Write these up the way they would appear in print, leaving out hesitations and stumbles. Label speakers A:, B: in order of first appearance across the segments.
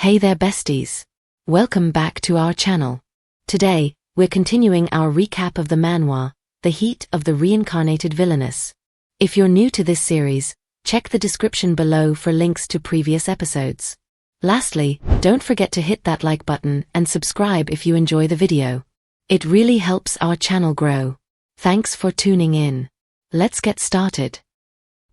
A: Hey there besties! Welcome back to our channel. Today, we're continuing our recap of the manhwa, The Heat of the Reincarnated Villainess. If you're new to this series, check the description below for links to previous episodes. Lastly, don't forget to hit that like button and subscribe if you enjoy the video. It really helps our channel grow. Thanks for tuning in. Let's get started.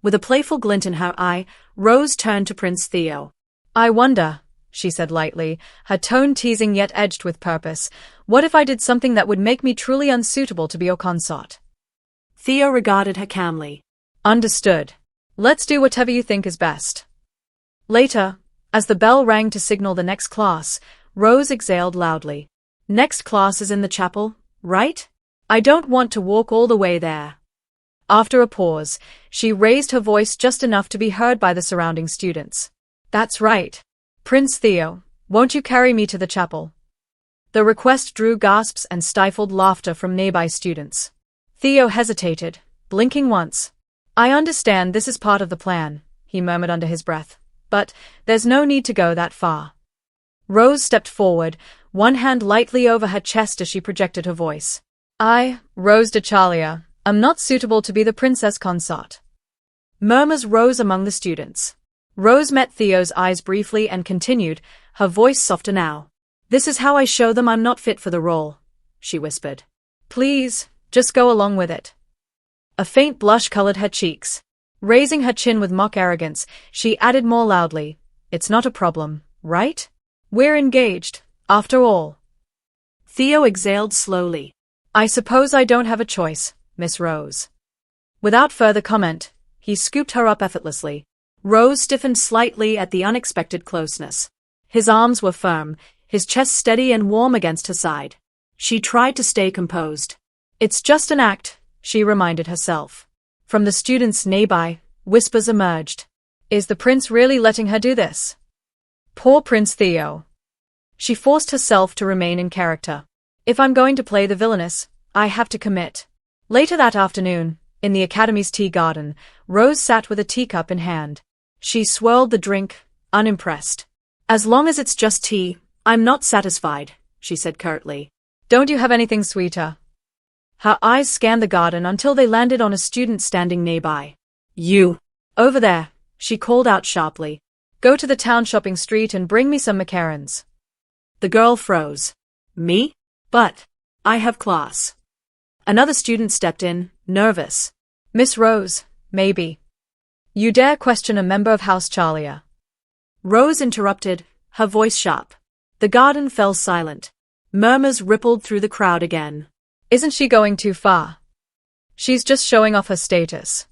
B: With a playful glint in her eye, Rose turned to Prince Theo. "I wonder," she said lightly, her tone teasing yet edged with purpose, "what if I did something that would make me truly unsuitable to be your consort?" Theo regarded her calmly. "Understood. Let's do whatever you think is best." Later, as the bell rang to signal the next class, Rose exhaled loudly. "Next class is in the chapel, right? I don't want to walk all the way there." After a pause, she raised her voice just enough to be heard by the surrounding students. "That's right. Prince Theo, won't you carry me to the chapel?" The request drew gasps and stifled laughter from nearby students. Theo hesitated, blinking once. "I understand this is part of the plan," he murmured under his breath, "but there's no need to go that far." Rose stepped forward, one hand lightly over her chest as she projected her voice. "I, Rose de Chalia, am not suitable to be the princess consort." Murmurs rose among the students. Rose met Theo's eyes briefly and continued, her voice softer now. "This is how I show them I'm not fit for the role," she whispered. "Please, just go along with it." A faint blush colored her cheeks. Raising her chin with mock arrogance, she added more loudly, "It's not a problem, right? We're engaged, after all." Theo exhaled slowly. "I suppose I don't have a choice, Miss Rose." Without further comment, he scooped her up effortlessly. Rose stiffened slightly at the unexpected closeness. His arms were firm, his chest steady and warm against her side. She tried to stay composed. "It's just an act," she reminded herself. From the students nearby, whispers emerged. "Is the prince really letting her do this?" Poor Prince Theo. She forced herself to remain in character. "If I'm going to play the villainess, I have to commit." Later that afternoon, in the academy's tea garden, Rose sat with a teacup in hand. She swirled the drink, unimpressed. "As long as it's just tea, I'm not satisfied," she said curtly. "Don't you have anything sweeter?" Her eyes scanned the garden until they landed on a student standing nearby. "You! Over there," she called out sharply. "Go to the town shopping street and bring me some macarons." The girl froze. "Me? But I have class." Another student stepped in, nervous. "Miss Rose, maybe. You dare question a member of House Chalia?" Rose interrupted, her voice sharp. The garden fell silent. Murmurs rippled through the crowd again. "Isn't she going too far? She's just showing off her status."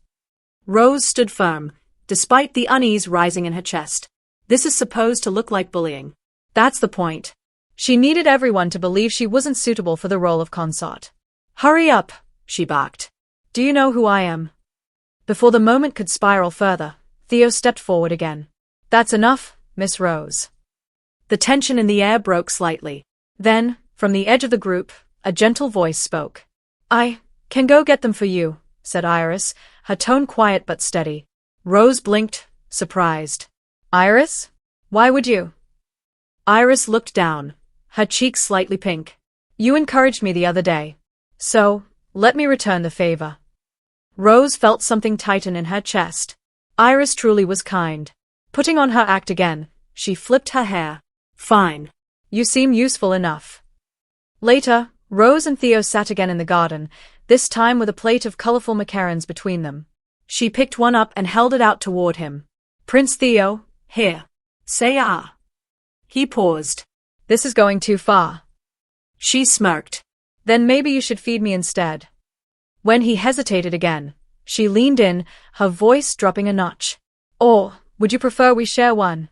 B: Rose stood firm, despite the unease rising in her chest. "This is supposed to look like bullying. That's the point." She needed everyone to believe she wasn't suitable for the role of consort. "Hurry up," she barked. "Do you know who I am?" Before the moment could spiral further, Theo stepped forward again. "That's enough, Miss Rose." The tension in the air broke slightly. Then, from the edge of the group, a gentle voice spoke. "I can go get them for you," said Iris, her tone quiet but steady. Rose blinked, surprised. "Iris? Why would you?" Iris looked down, her cheeks slightly pink. "You encouraged me the other day. So, let me return the favor." Rose felt something tighten in her chest. Iris truly was kind. Putting on her act again, she flipped her hair. "Fine. You seem useful enough." Later, Rose and Theo sat again in the garden, this time with a plate of colorful macarons between them. She picked one up and held it out toward him. "Prince Theo, here. Say ah." He paused. "This is going too far." She smirked. "Then maybe you should feed me instead." When he hesitated again, she leaned in, her voice dropping a notch. "Or, would you prefer we share one?"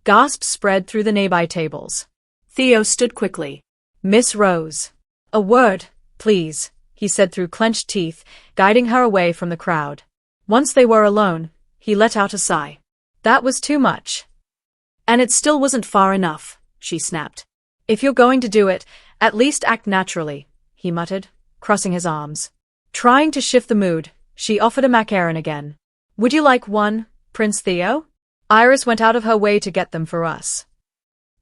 B: Gasps spread through the nearby tables. Theo stood quickly. "Miss Rose. A word, please," he said through clenched teeth, guiding her away from the crowd. Once they were alone, he let out a sigh. "That was too much." "And it still wasn't far enough," she snapped. "If you're going to do it, at least act naturally," he muttered, crossing his arms. Trying to shift the mood, she offered a macaron again. "Would you like one, Prince Theo?" Iris went out of her way to get them for us.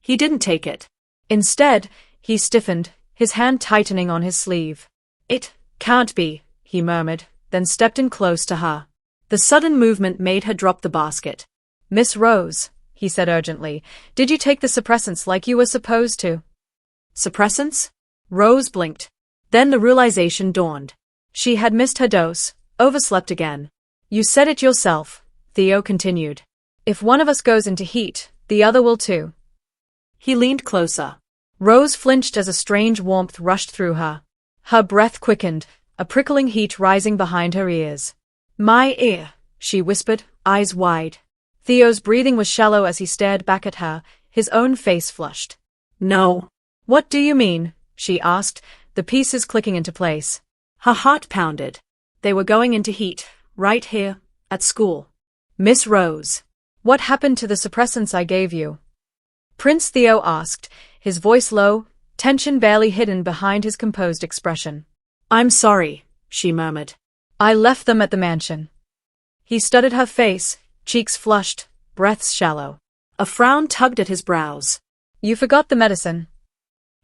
B: He didn't take it. Instead, he stiffened, his hand tightening on his sleeve. It can't be, he murmured, then stepped in close to her. The sudden movement made her drop the basket. Miss Rose, he said urgently, did you take the suppressants like you were supposed to? Suppressants? Rose blinked. Then the realization dawned. She had missed her dose, overslept again. You said it yourself, Theo continued. If one of us goes into heat, the other will too. He leaned closer. Rose flinched as a strange warmth rushed through her. Her breath quickened, a prickling heat rising behind her ears. My ear, she whispered, eyes wide. Theo's breathing was shallow as he stared back at her, his own face flushed. No. What do you mean? She asked, the pieces clicking into place. Her heart pounded. They were going into heat, right here, at school. Miss Rose. What happened to the suppressants I gave you? Prince Theo asked, his voice low, tension barely hidden behind his composed expression. I'm sorry, she murmured. I left them at the mansion. He studied her face, cheeks flushed, breaths shallow. A frown tugged at his brows. You forgot the medicine.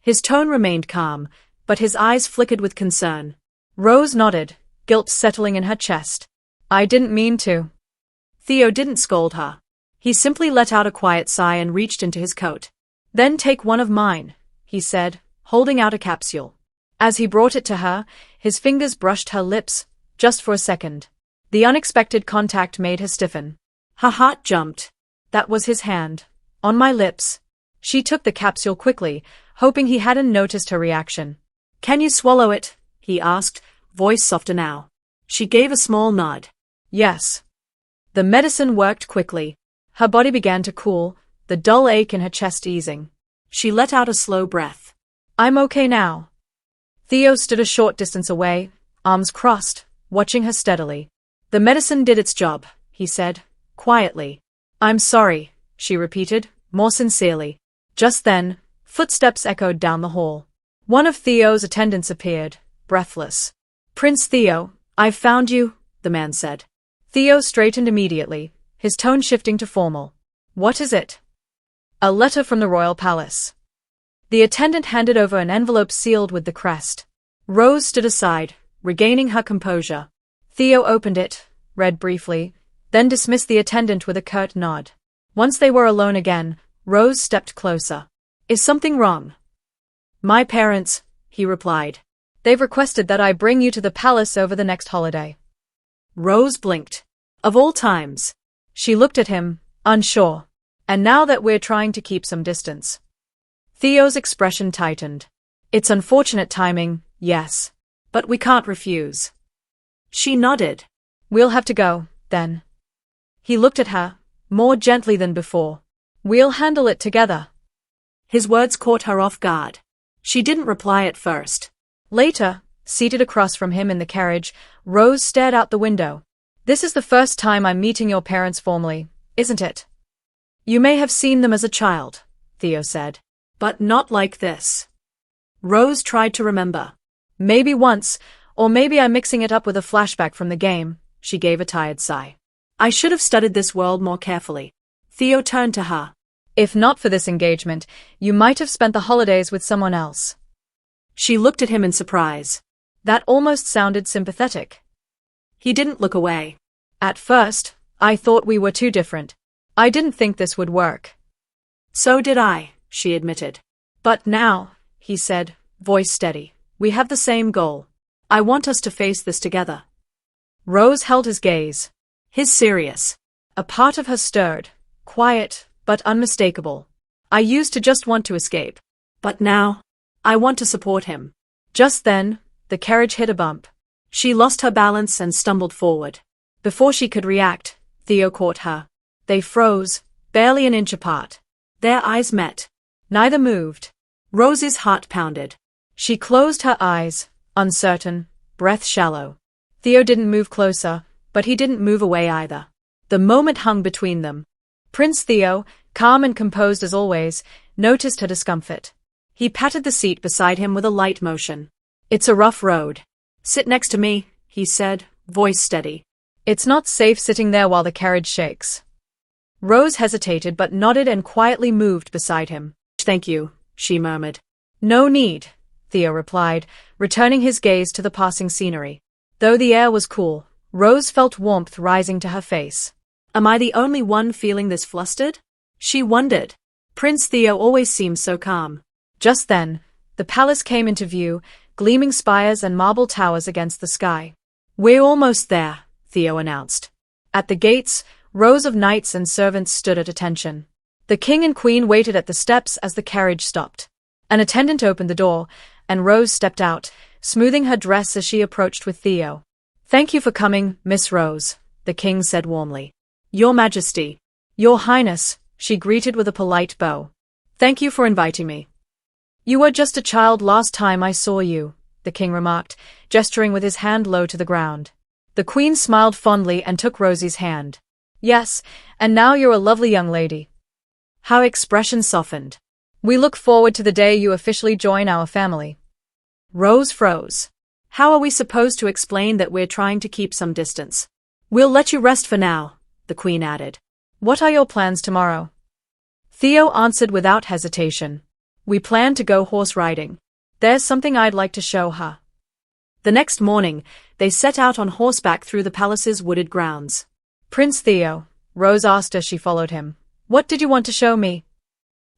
B: His tone remained calm, but his eyes flickered with concern. Rose nodded, guilt settling in her chest. I didn't mean to. Theo didn't scold her. He simply let out a quiet sigh and reached into his coat. Then take one of mine, he said, holding out a capsule. As he brought it to her, his fingers brushed her lips, just for a second. The unexpected contact made her stiffen. Her heart jumped. That was his hand. On my lips. She took the capsule quickly, hoping he hadn't noticed her reaction. Can you swallow it? He asked, voice softer now. She gave a small nod. Yes. The medicine worked quickly. Her body began to cool, the dull ache in her chest easing. She let out a slow breath. I'm okay now. Theo stood a short distance away, arms crossed, watching her steadily. The medicine did its job, he said, quietly. I'm sorry, she repeated, more sincerely. Just then, footsteps echoed down the hall. One of Theo's attendants appeared, breathless. Prince Theo, I've found you, the man said. Theo straightened immediately, his tone shifting to formal. What is it? A letter from the royal palace. The attendant handed over an envelope sealed with the crest. Rose stood aside, regaining her composure. Theo opened it, read briefly, then dismissed the attendant with a curt nod. Once they were alone again, Rose stepped closer. Is something wrong? My parents, he replied. They've requested that I bring you to the palace over the next holiday. Rose blinked. Of all times. She looked at him, unsure. And now that we're trying to keep some distance. Theo's expression tightened. It's unfortunate timing, yes. But we can't refuse. She nodded. We'll have to go, then. He looked at her, more gently than before. We'll handle it together. His words caught her off guard. She didn't reply at first. Later, seated across from him in the carriage, Rose stared out the window. This is the first time I'm meeting your parents formally, isn't it? You may have seen them as a child, Theo said. But not like this. Rose tried to remember. Maybe once, or maybe I'm mixing it up with a flashback from the game, she gave a tired sigh. I should have studied this world more carefully. Theo turned to her. If not for this engagement, you might have spent the holidays with someone else. She looked at him in surprise. That almost sounded sympathetic. He didn't look away. At first, I thought we were too different. I didn't think this would work. So did I, she admitted. But now, he said, voice steady, we have the same goal. I want us to face this together. Rose held his gaze. His serious. A part of her stirred, quiet, but unmistakable. I used to just want to escape. But now, I want to support him. Just then, the carriage hit a bump. She lost her balance and stumbled forward. Before she could react, Theo caught her. They froze, barely an inch apart. Their eyes met. Neither moved. Rose's heart pounded. She closed her eyes, uncertain, breath shallow. Theo didn't move closer, but he didn't move away either. The moment hung between them. Prince Theo, calm and composed as always, noticed her discomfort. He patted the seat beside him with a light motion. It's a rough road. Sit next to me, he said, voice steady. It's not safe sitting there while the carriage shakes. Rose hesitated but nodded and quietly moved beside him. thank you, she murmured. No need, Theo replied, returning his gaze to the passing scenery. Though the air was cool, Rose felt warmth rising to her face. Am I the only one feeling this flustered? She wondered. Prince Theo always seemed so calm. Just then, the palace came into view, gleaming spires and marble towers against the sky. We're almost there, Theo announced. At the gates, rows of knights and servants stood at attention. The king and queen waited at the steps as the carriage stopped. An attendant opened the door, and Rose stepped out, smoothing her dress as she approached with Theo. Thank you for coming, Miss Rose, the king said warmly. Your Majesty. Your Highness, she greeted with a polite bow. Thank you for inviting me. You were just a child last time I saw you, the king remarked, gesturing with his hand low to the ground. The queen smiled fondly and took Rosie's hand. Yes, and now you're a lovely young lady. Her expression softened. We look forward to the day you officially join our family. Rose froze. How are we supposed to explain that we're trying to keep some distance? We'll let you rest for now, the queen added. What are your plans tomorrow? Theo answered without hesitation. We plan to go horse riding. There's something I'd like to show her. The next morning, they set out on horseback through the palace's wooded grounds. Prince Theo, Rose asked as she followed him. What did you want to show me?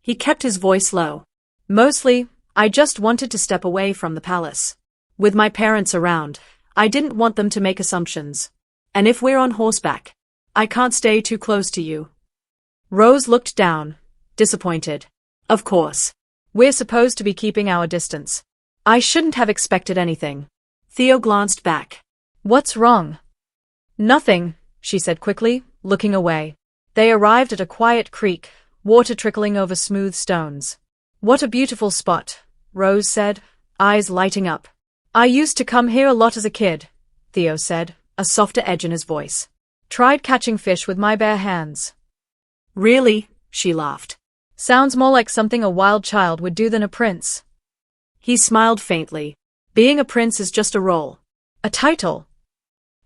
B: He kept his voice low. Mostly, I just wanted to step away from the palace. With my parents around, I didn't want them to make assumptions. And if we're on horseback, I can't stay too close to you. Rose looked down, disappointed. Of course. We're supposed to be keeping our distance. I shouldn't have expected anything. Theo glanced back. What's wrong? Nothing, she said quickly, looking away. They arrived at a quiet creek, water trickling over smooth stones. What a beautiful spot, Rose said, eyes lighting up. I used to come here a lot as a kid, Theo said, a softer edge in his voice. Tried catching fish with my bare hands. Really? She laughed. Sounds more like something a wild child would do than a prince. He smiled faintly. Being a prince is just a role. A title.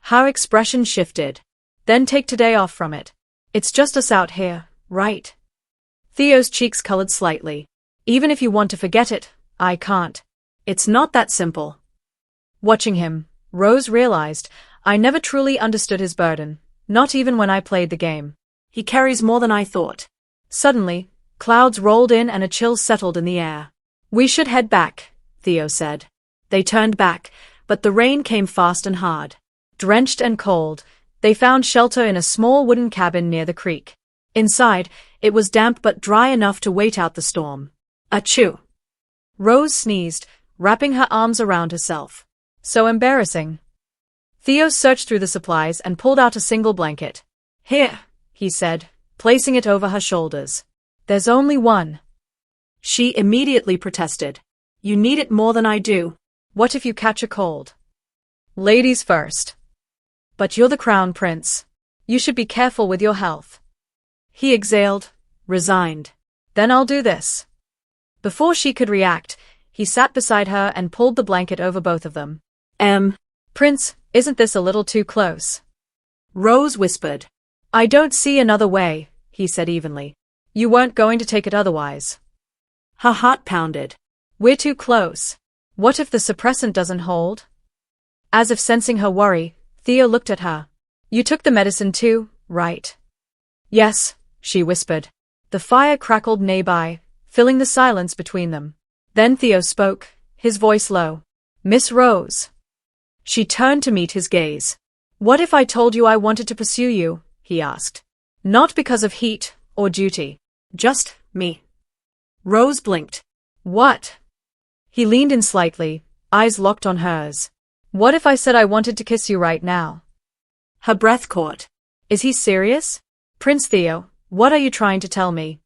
B: Her expression shifted. Then take today off from it. It's just us out here, right? Theo's cheeks colored slightly. Even if you want to forget it, I can't. It's not that simple. Watching him, Rose realized, I never truly understood his burden, not even when I played the game. He carries more than I thought. Suddenly, clouds rolled in and a chill settled in the air. We should head back, Theo said. They turned back, but the rain came fast and hard. Drenched and cold, they found shelter in a small wooden cabin near the creek. Inside, it was damp but dry enough to wait out the storm. Achoo! Rose sneezed, wrapping her arms around herself. So embarrassing. Theo searched through the supplies and pulled out a single blanket. Here, he said, placing it over her shoulders. There's only one. She immediately protested. You need it more than I do. What if you catch a cold? Ladies first. But you're the crown prince. You should be careful with your health. He exhaled, resigned. Then I'll do this. Before she could react, he sat beside her and pulled the blanket over both of them. Prince, isn't this a little too close? Rose whispered. I don't see another way, he said evenly. You weren't going to take it otherwise. Her heart pounded. We're too close. What if the suppressant doesn't hold? As if sensing her worry, Theo looked at her. You took the medicine too, right? Yes, she whispered. The fire crackled nearby, filling the silence between them. Then Theo spoke, his voice low. Miss Rose. She turned to meet his gaze. What if I told you I wanted to pursue you? He asked. Not because of heat or duty. Just me. Rose blinked. What? He leaned in slightly, eyes locked on hers. What if I said I wanted to kiss you right now? Her breath caught. Is he serious? Prince Theo, what are you trying to tell me?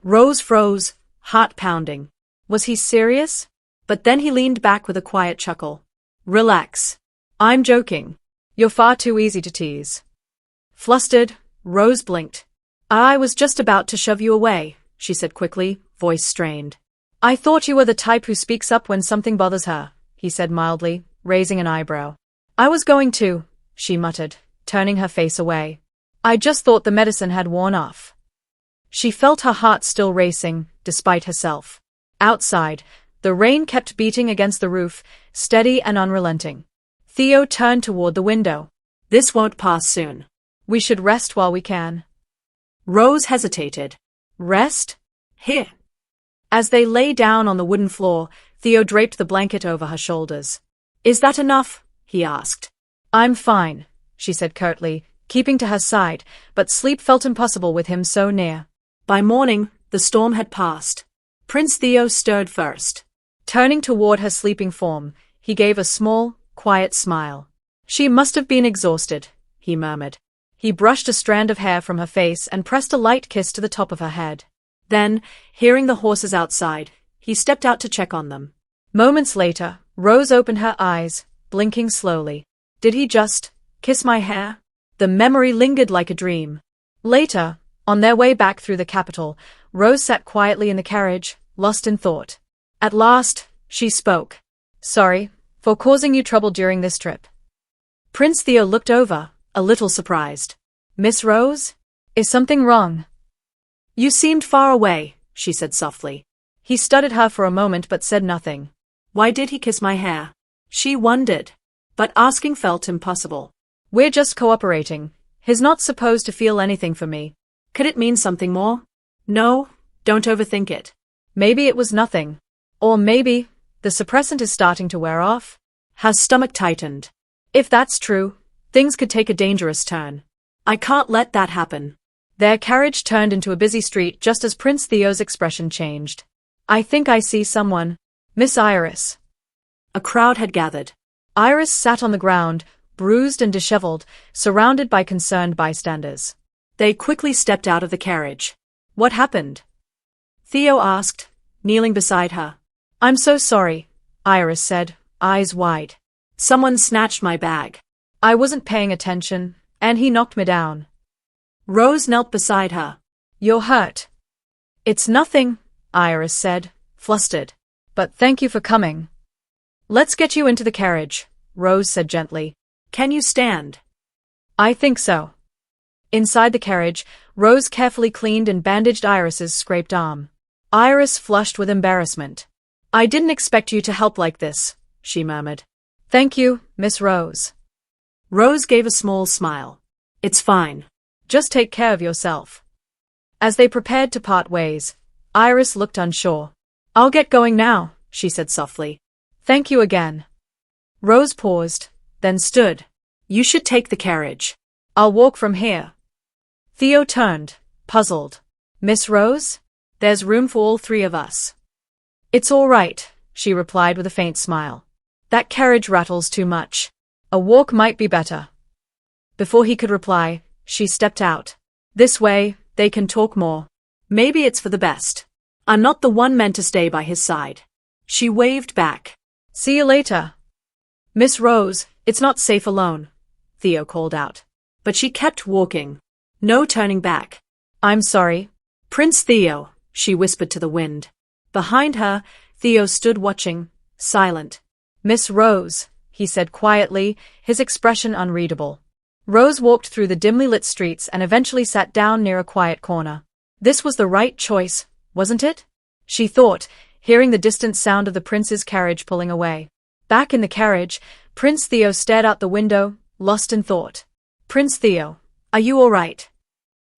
B: Rose froze, heart pounding. Was he serious? But then he leaned back with a quiet chuckle. Relax. I'm joking. You're far too easy to tease. Flustered, Rose blinked. I was just about to shove you away, she said quickly, voice strained. I thought you were the type who speaks up when something bothers her, he said mildly, raising an eyebrow. I was going to, she muttered, turning her face away. I just thought the medicine had worn off. She felt her heart still racing, despite herself. Outside, the rain kept beating against the roof, steady and unrelenting. Theo turned toward the window.
C: This won't pass soon.
B: We should rest while we can.
C: Rose hesitated.
B: Rest?
C: Here.
B: As they lay down on the wooden floor, Theo draped the blanket over her shoulders.
C: Is that enough? He asked.
B: I'm fine, she said curtly, keeping to her side, but sleep felt impossible with him so near.
C: By morning, the storm had passed. Prince Theo stirred first.
B: Turning toward her sleeping form, he gave a small, quiet smile. She must have been exhausted, he murmured. He brushed a strand of hair from her face and pressed a light kiss to the top of her head.
C: Then, hearing the horses outside, he stepped out to check on them.
B: Moments later, Rose opened her eyes, blinking slowly. Did he just kiss my hair? The memory lingered like a dream. Later, on their way back through the capital, Rose sat quietly in the carriage, lost in thought. At last, she spoke. Sorry for causing you trouble during this trip. Prince Theo looked over, a little surprised. Miss Rose? Is something wrong?
C: You seemed far away, she said softly.
B: He studied her for a moment but said nothing.
C: Why did he kiss my hair? She wondered, but asking felt impossible.
B: We're just cooperating. He's not supposed to feel anything for me.
C: Could it mean something more? No, don't overthink it.
B: Maybe it was nothing. Or maybe the suppressant is starting to wear off.
C: Her stomach tightened.
B: If that's true, things could take a dangerous turn.
C: I can't let that happen.
B: Their carriage turned into a busy street just as Prince Theo's expression changed. I think I see someone. Miss Iris.
C: A crowd had gathered.
B: Iris sat on the ground, bruised and disheveled, surrounded by concerned bystanders.
C: They quickly stepped out of the carriage.
B: What happened?
C: Theo asked, kneeling beside her.
B: I'm so sorry, Iris said, eyes wide.
C: Someone snatched my bag.
B: I wasn't paying attention, and he knocked me down.
C: Rose knelt beside her.
B: You're hurt. It's nothing, Iris said, flustered. But thank you for coming. Let's get you into the carriage, Rose said gently.
C: Can you stand?
B: I think so. Inside the carriage, Rose carefully cleaned and bandaged Iris's scraped arm. Iris flushed with embarrassment. I didn't expect you to help like this, she murmured. Thank you, Miss Rose.
C: Rose gave a small smile. It's fine.
B: Just take care of yourself. As they prepared to part ways, Iris looked unsure. I'll get going now, she said softly. Thank you again. Rose paused, then stood.
C: You should take the carriage.
B: I'll walk from here. Theo turned, puzzled. Miss Rose? There's room for all three of us. It's all right, she replied with a faint smile. That carriage rattles too much. A walk might be better. Before he could reply, she stepped out. This way, they can talk more.
C: Maybe it's for the best. I'm not the one meant to stay by his side. She waved back.
B: See you later. Miss Rose, it's not safe alone, Theo called out.
C: But she kept walking. No turning back.
B: I'm sorry.
C: Prince Theo, she whispered to the wind. Behind her, Theo stood watching, silent.
B: Miss Rose, he said quietly, his expression unreadable. Rose walked through the dimly lit streets and eventually sat down near a quiet corner. This was the right choice, wasn't it? She thought, hearing the distant sound of the prince's carriage pulling away. Back in the carriage, Prince Theo stared out the window, lost in thought. Prince Theo, are you all right?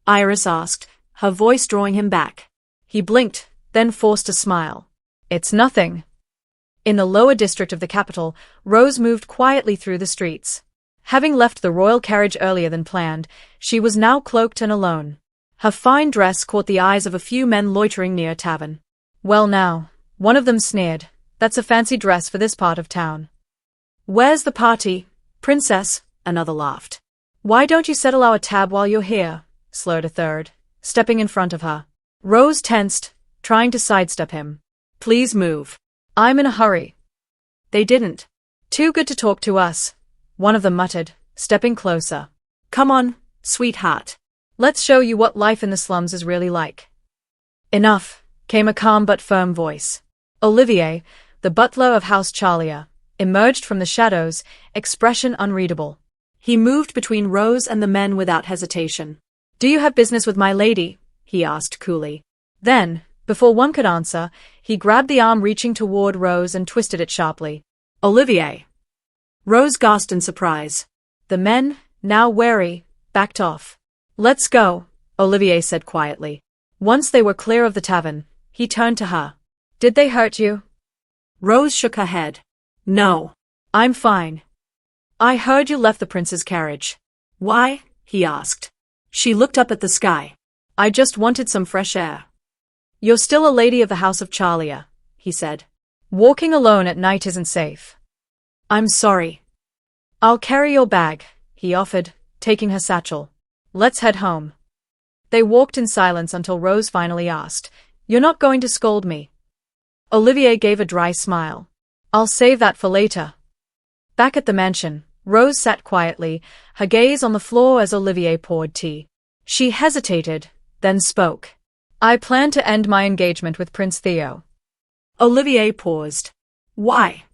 C: Iris asked, her voice drawing him back.
B: He blinked, then forced a smile. It's nothing. In the lower district of the capital, Rose moved quietly through the streets. Having left the royal carriage earlier than planned, she was now cloaked and alone. Her fine dress caught the eyes of a few men loitering near a tavern. Well now, one of them sneered, that's a fancy dress for this part of town. Where's the party, princess? Another laughed. Why don't you settle our tab while you're here? Slurred a third, stepping in front of her. Rose tensed, trying to sidestep him. Please move. I'm in a hurry. They didn't. Too good to talk to us, one of them muttered, stepping closer. Come on, sweetheart. Let's show you what life in the slums is really like. Enough, came a calm but firm voice. Olivier, the butler of House Charlier, emerged from the shadows, expression unreadable.
C: He moved between Rose and the men without hesitation.
B: Do you have business with my lady? He asked coolly. Then, Before one could answer, he grabbed the arm reaching toward Rose and twisted it sharply.
C: Olivier. Rose gasped in surprise.
B: The men, now wary, backed off. Let's go, Olivier said quietly. Once they were clear of the tavern, he turned to her. Did they hurt you?
C: Rose shook her head. No.
B: I'm fine. I heard you left the prince's carriage.
C: Why? He asked. She looked up at the sky.
B: I just wanted some fresh air. You're still a lady of the House of Charlia, he said. Walking alone at night isn't safe.
C: I'm sorry.
B: I'll carry your bag, he offered, taking her satchel. Let's head home. They walked in silence until Rose finally asked, You're not going to scold me? Olivier gave a dry smile. I'll save that for later. Back at the mansion, Rose sat quietly, her gaze on the floor as Olivier poured tea. She hesitated, then spoke. I plan to end my engagement with Prince Theo.
C: Olivier paused. Why?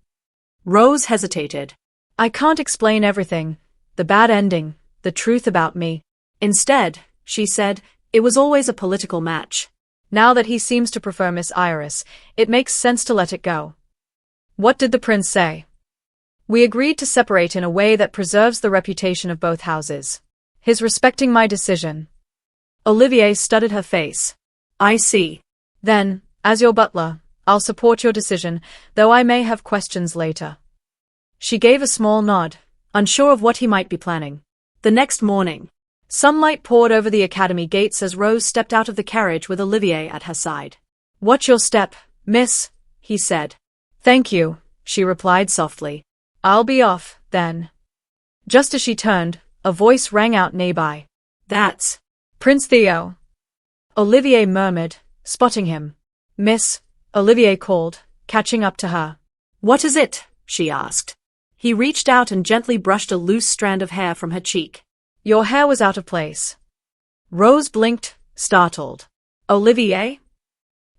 C: Rose hesitated.
B: I can't explain everything. The bad ending, the truth about me.
C: Instead, she said, it was always a political match.
B: Now that he seems to prefer Miss Iris, it makes sense to let it go. What did the prince say? We agreed to separate in a way that preserves the reputation of both houses. His respecting my decision. Olivier studied her face.
C: I see.
B: Then, as your butler, I'll support your decision, though I may have questions later. She gave a small nod, unsure of what he might be planning.
C: The next morning,
B: sunlight poured over the academy gates as Rose stepped out of the carriage with Olivier at her side. Watch your step, miss, he said. Thank you, she replied softly. I'll be off, then. Just as she turned, a voice rang out nearby.
C: That's
B: Prince Theo. Olivier murmured, spotting him. Miss, Olivier called, catching up to her.
C: What is it? She asked. He reached out and gently brushed a loose strand of hair from her cheek.
B: Your hair was out of place. Rose blinked, startled. Olivier?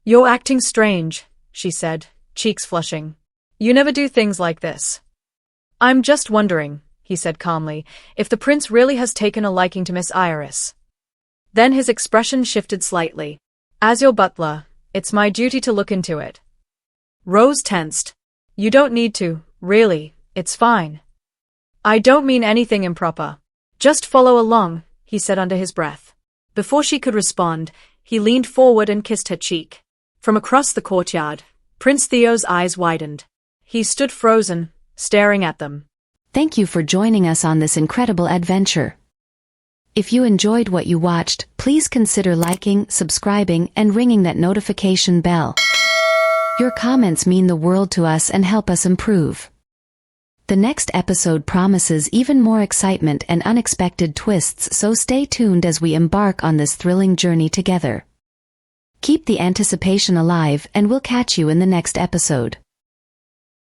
B: You're acting strange, she said, cheeks flushing. You never do things like this. I'm just wondering, he said calmly, if the prince really has taken a liking to Miss Iris. Then his expression shifted slightly. As your butler, it's my duty to look into it. Rose tensed. You don't need to, really, it's fine. I don't mean anything improper. Just follow along, he said under his breath. Before she could respond, he leaned forward and kissed her cheek. From across the courtyard, Prince Theo's eyes widened. He stood frozen, staring at them.
A: Thank you for joining us on this incredible adventure. If you enjoyed what you watched, please consider liking, subscribing, and ringing that notification bell. Your comments mean the world to us and help us improve. The next episode promises even more excitement and unexpected twists, so stay tuned as we embark on this thrilling journey together. Keep the anticipation alive, and we'll catch you in the next episode.